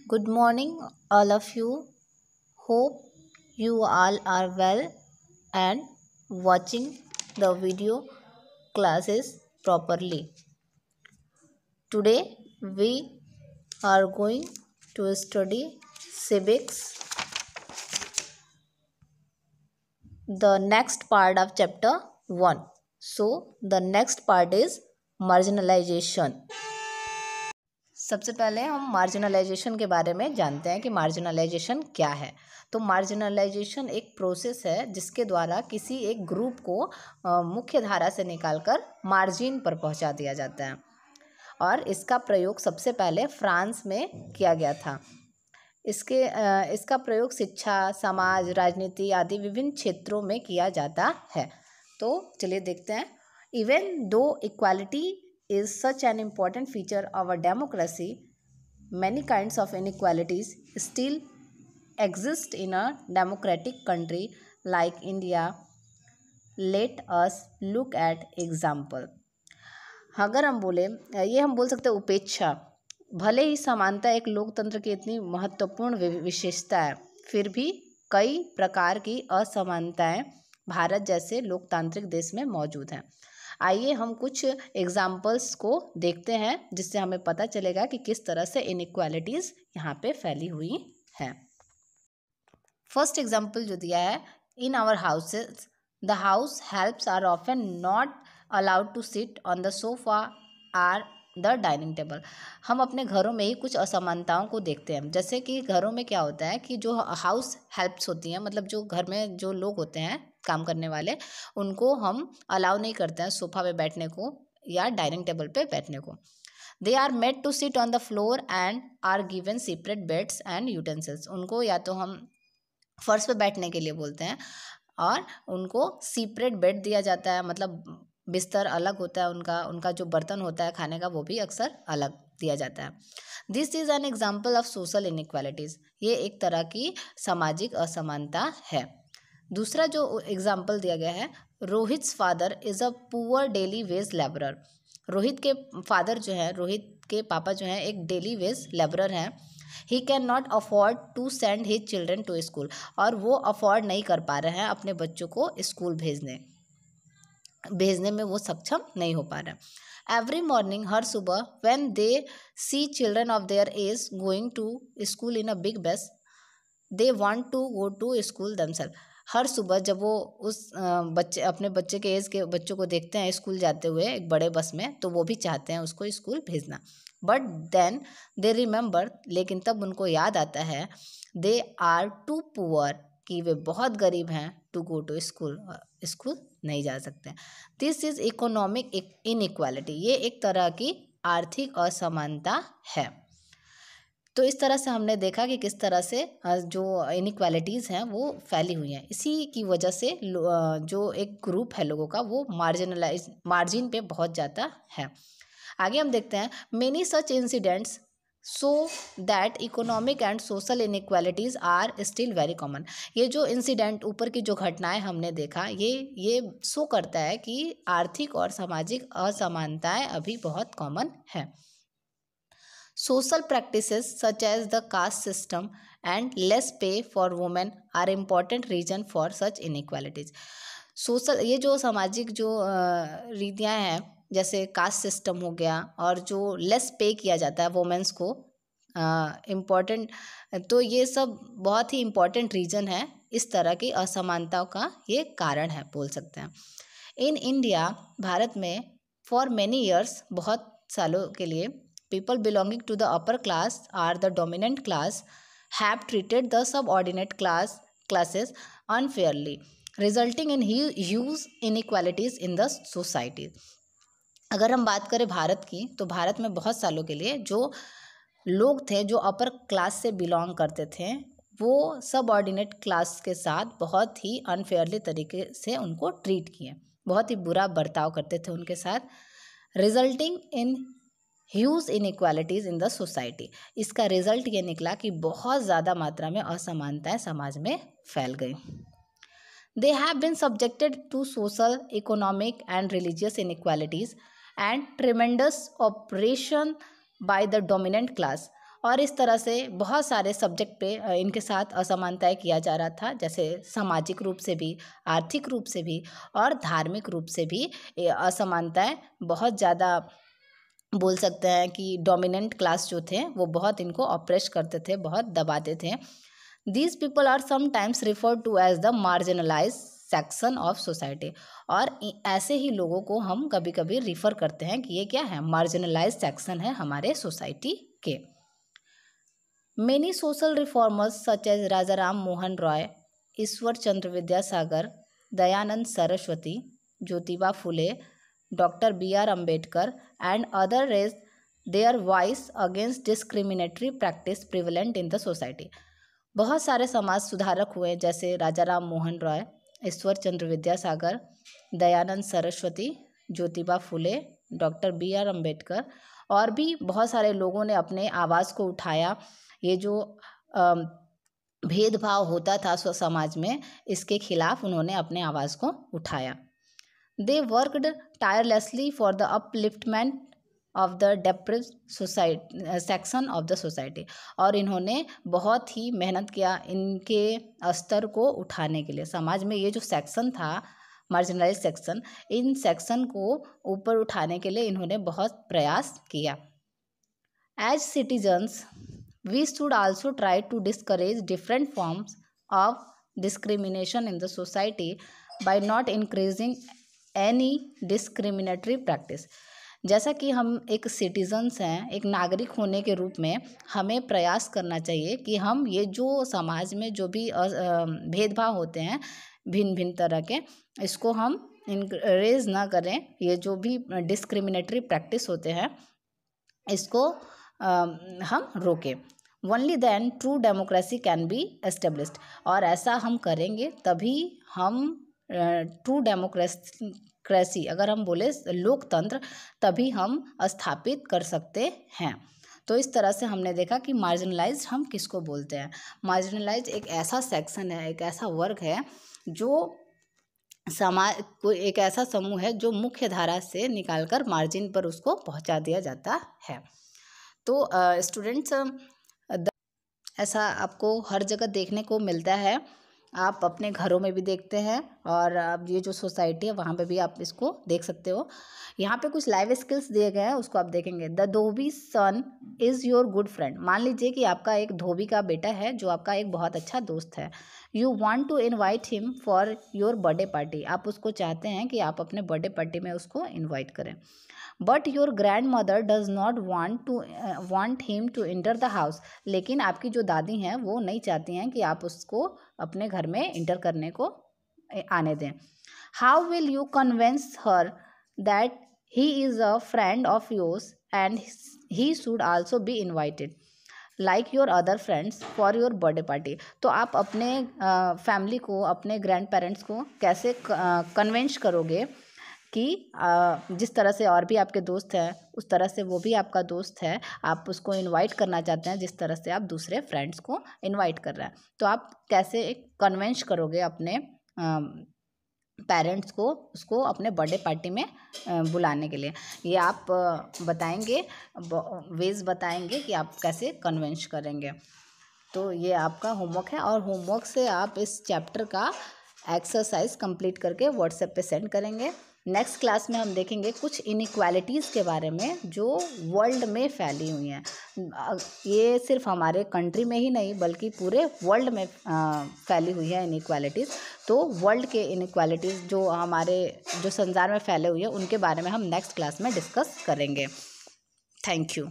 Good morning, all of you. Hope you all are well and watching the video classes properly. Today we are going to study civics, the next part of chapter 1. So, the next part is marginalization. सबसे पहले हम marginalisation के बारे में जानते हैं कि marginalisation क्या है। तो मार्जिनलाइजेशन एक प्रोसेस है जिसके द्वारा किसी एक ग्रुप को मुख्य धारा से निकालकर मार्जिन पर पहुंचा दिया जाता है और इसका प्रयोग सबसे पहले फ्रांस में किया गया था। इसका प्रयोग शिक्षा, समाज, राजनीति आदि विभिन्न क्षेत्रों में किया जाता है। तो चलिए देखते हैं। Even though equality is such an important feature of a democracy, many kinds of inequalities still exist in a democratic country like India. Let us look at example. अगर हम बोले ये हम बोल सकते हैं उपेक्षा। भले ही समानता एक लोकतंत्र की इतनी महत्वपूर्ण विशेषता है, फिर भी कई प्रकार की असमानताएं भारत जैसे लोकतांत्रिक देश में मौजूद हैं। आइए हम कुछ एग्जाम्पल्स को देखते हैं जिससे हमें पता चलेगा कि किस तरह से इनइक्वालिटीज़ यहाँ पे फैली हुई हैं। फर्स्ट एग्जाम्पल जो दिया है, in our houses the house helps are often not allowed to sit on the sofa or the dining table. हम अपने घरों में ही कुछ असमानताओं को देखते हैं। जैसे कि घरों में क्या होता है कि जो हाउस हेल्प्स होती हैं, मतलब जो घर में जो लोग होते हैं काम करने वाले, उनको हम अलाउ नहीं करते हैं सोफ़ा पे बैठने को या डाइनिंग टेबल पे बैठने को। They are made to sit on the floor and are given separate beds and utensils. उनको या तो हम फर्श पे बैठने के लिए बोलते हैं और उनको सेपरेट बेड दिया जाता है, मतलब बिस्तर अलग होता है उनका जो बर्तन होता है खाने का वो भी अक्सर अलग दिया जाता है। This is an example of social inequalities. ये एक तरह की सामाजिक असमानता है। दूसरा जो एग्जाम्पल दिया गया है, Rohit's father is a poor daily wage labourer. Rohit के फादर जो है, रोहित के पापा जो हैं एक डेली वेज लेबरर हैं। He can not afford to send his children to school. और वो अफोर्ड नहीं कर पा रहे हैं अपने बच्चों को स्कूल भेजने में वो सक्षम नहीं हो पा रहा। एवरी मॉर्निंग, हर सुबह, when they see children of their age going to school in a big bus, they want to go to school themselves. हर सुबह जब वो उस अपने बच्चे के एज के बच्चों को देखते हैं स्कूल जाते हुए एक बड़े बस में, तो वो भी चाहते हैं उसको स्कूल भेजना। बट देन दे रिमेंबर, लेकिन तब उनको याद आता है, दे आर टू पुअर, कि वे बहुत गरीब हैं, टू गो टू स्कूल नहीं जा सकते। This is economic inequality. ये एक तरह की आर्थिक असमानता है। तो इस तरह से हमने देखा कि किस तरह से जो इनइक्वालिटीज़ हैं वो फैली हुई हैं। इसी की वजह से जो एक ग्रुप है लोगों का वो मार्जिन पे बहुत ज़्यादा है। आगे हम देखते हैं, many such incidents so that economic and social inequalities are still very common. ये जो इंसिडेंट, ऊपर की जो घटनाएं हमने देखा, ये शो करता है कि आर्थिक और सामाजिक असमानताएं अभी बहुत कॉमन है। Social practices such as the caste system and less pay for women are important reason for such inequalities. ये जो सामाजिक जो रीतियाँ हैं, जैसे कास्ट सिस्टम हो गया और जो लेस पे किया जाता है वुमेन्स को, इम्पॉर्टेंट, तो ये सब बहुत ही इम्पॉर्टेंट रीज़न है इस तरह की असमानताओं का, ये कारण है बोल सकते हैं। इन इंडिया, भारत में, फॉर मैनी ईयर्स, बहुत सालों के लिए, people belonging to the upper class are the dominant class have treated the subordinate classes unfairly, resulting in huge inequalities in the society. अगर हम बात करें भारत की, तो भारत में बहुत सालों के लिए जो लोग थे जो अपर क्लास से बिलोंग करते थे, वो सबऑर्डिनेट क्लास के साथ बहुत ही अनफेयरली तरीके से उनको ट्रीट किए, बहुत ही बुरा बर्ताव करते थे उनके साथ, resulting in huge inequalities in the society. इसका रिजल्ट ये निकला कि बहुत ज़्यादा मात्रा में असमानताएं समाज में फैल गई। They have been subjected to social, economic and religious inequalities and tremendous operation by the dominant class. और इस तरह से बहुत सारे सब्जेक्ट पे इनके साथ असमानताएं किया जा रहा था, जैसे सामाजिक रूप से भी, आर्थिक रूप से भी और धार्मिक रूप से भी ये असमानताएं बहुत ज़्यादा, बोल सकते हैं कि डोमिनेंट क्लास जो थे वो बहुत इनको ऑप्रेस करते थे, बहुत दबाते थे। These people are sometimes refer to as the marginalise section of society. और ऐसे ही लोगों को हम कभी कभी रिफ़र करते हैं कि ये क्या है, मार्जिनलाइज सेक्शन है हमारे सोसाइटी के। Many social reformers such as Raja Ram Mohan Roy, Ishwar Chandra Vidyasagar, Dayanand Saraswati, Jyotiba Phule, doctor B.R. Ambedkar and other raise their voice against discriminatory practice prevalent in the society. बहुत सारे समाज सुधारक हुए जैसे राजा राम मोहन रॉय, ईश्वर चंद्र विद्यासागर, दयानंद सरस्वती, ज्योतिबा फुले, डॉक्टर B.R. अम्बेडकर, और भी बहुत सारे लोगों ने अपने आवाज़ को उठाया। ये जो भेदभाव होता था समाज में, इसके खिलाफ उन्होंने अपने आवाज़ को उठाया। They worked tirelessly for the upliftment of the deprived society section of the society. और इन्होंने बहुत ही मेहनत किया इनके स्तर को उठाने के लिए। समाज में ये जो सेक्शन था, मार्जिनलाइज सेक्शन, इन सेक्शन को ऊपर उठाने के लिए इन्होंने बहुत प्रयास किया। As citizens we should also try to discourage different forms of discrimination in the society by not increasing any discriminatory practice. जैसा कि हम एक सिटीजन्स हैं, एक नागरिक होने के रूप में हमें प्रयास करना चाहिए कि हम ये जो समाज में जो भी भेदभाव होते हैं भिन्न भिन्न तरह के, इसको हम इंकरेज ना करें। ये जो भी डिस्क्रिमिनेटरी प्रैक्टिस होते हैं इसको हम रोकें। Only then true democracy can be established. और ऐसा हम करेंगे तभी हम ट्रू डेमोक्रेसी, अगर हम बोले लोकतंत्र, तभी हम स्थापित कर सकते हैं। तो इस तरह से हमने देखा कि मार्जिनलाइज हम किसको बोलते हैं। मार्जिनलाइज एक ऐसा सेक्शन है, एक ऐसा वर्ग है जो समाज को, एक ऐसा समूह है जो मुख्य धारा से निकालकर मार्जिन पर उसको पहुंचा दिया जाता है। तो स्टूडेंट्स, ऐसा आपको हर जगह देखने को मिलता है, आप अपने घरों में भी देखते हैं और अब ये जो सोसाइटी है वहाँ पे भी आप इसको देख सकते हो। यहाँ पे कुछ लाइव स्किल्स दिए गए हैं, उसको आप देखेंगे। The dhobi son is your good friend. मान लीजिए कि आपका एक धोबी का बेटा है जो आपका एक बहुत अच्छा दोस्त है। You want to invite him for your birthday party. आप उसको चाहते हैं कि आप अपने बर्थडे पार्टी में उसको इन्वाइट करें। But your grandmother does not want him to enter the house. लेकिन आपकी जो दादी हैं वो नहीं चाहती हैं कि आप उसको अपने घर में इंटर करने को आने दें। How will you convince her that he is a friend of yours and he should also be invited like your other friends for your birthday party. तो आप अपने फैमिली को, अपने ग्रैंड पेरेंट्स को कैसे कन्विंस करोगे कि जिस तरह से और भी आपके दोस्त हैं उस तरह से वो भी आपका दोस्त है, आप उसको इनवाइट करना चाहते हैं जिस तरह से आप दूसरे फ्रेंड्स को इनवाइट कर रहे हैं। तो आप कैसे एक कन्विंस करोगे अपने पेरेंट्स को उसको अपने बर्थडे पार्टी में बुलाने के लिए। ये आप बताएंगे, वेज बताएंगे कि आप कैसे कन्विंस करेंगे। तो ये आपका होमवर्क है और होमवर्क से आप इस चैप्टर का एक्सरसाइज कंप्लीट करके व्हाट्सएप पे सेंड करेंगे। नेक्स्ट क्लास में हम देखेंगे कुछ इनइक्वालिटीज़ के बारे में जो वर्ल्ड में फैली हुई हैं। ये सिर्फ हमारे कंट्री में ही नहीं बल्कि पूरे वर्ल्ड में फैली हुई है इनइक्वालिटीज़। तो वर्ल्ड के इनइक्वालिटीज़ जो हमारे जो संसार में फैले हुए हैं उनके बारे में हम नेक्स्ट क्लास में डिस्कस करेंगे। Thank you.